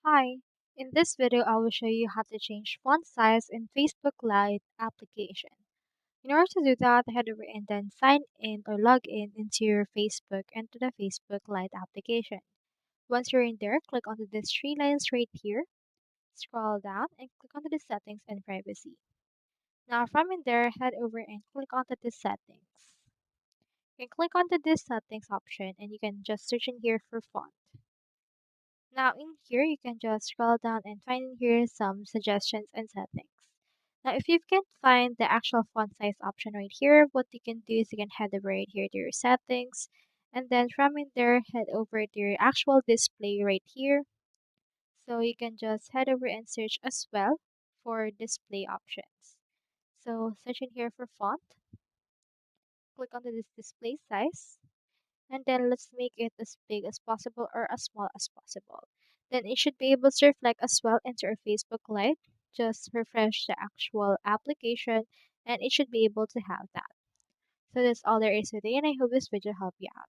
Hi, in this video I will show you how to change font size in Facebook Lite application. In order to do that, head over and then sign in or log in into your Facebook and to the Facebook Lite application. Once you're in there, click onto these three lines right here, scroll down and click onto the settings and privacy. Now from in there, head over and click onto the settings. You can click onto this settings option and you can just search in here for font. Now in here, you can just scroll down and find in here some suggestions and settings. Now if you can't find the actual font size option right here, what you can do is you can head over right here to your settings and then from in there, head over to your actual display right here. So you can just head over and search as well for display options. So search in here for font, click onto this display size and then let's make it as big as possible or as small as possible. Then it should be able to reflect as well into our Facebook Lite. Just refresh the actual application and it should be able to have that. So that's all there is today and I hope this video helped you out.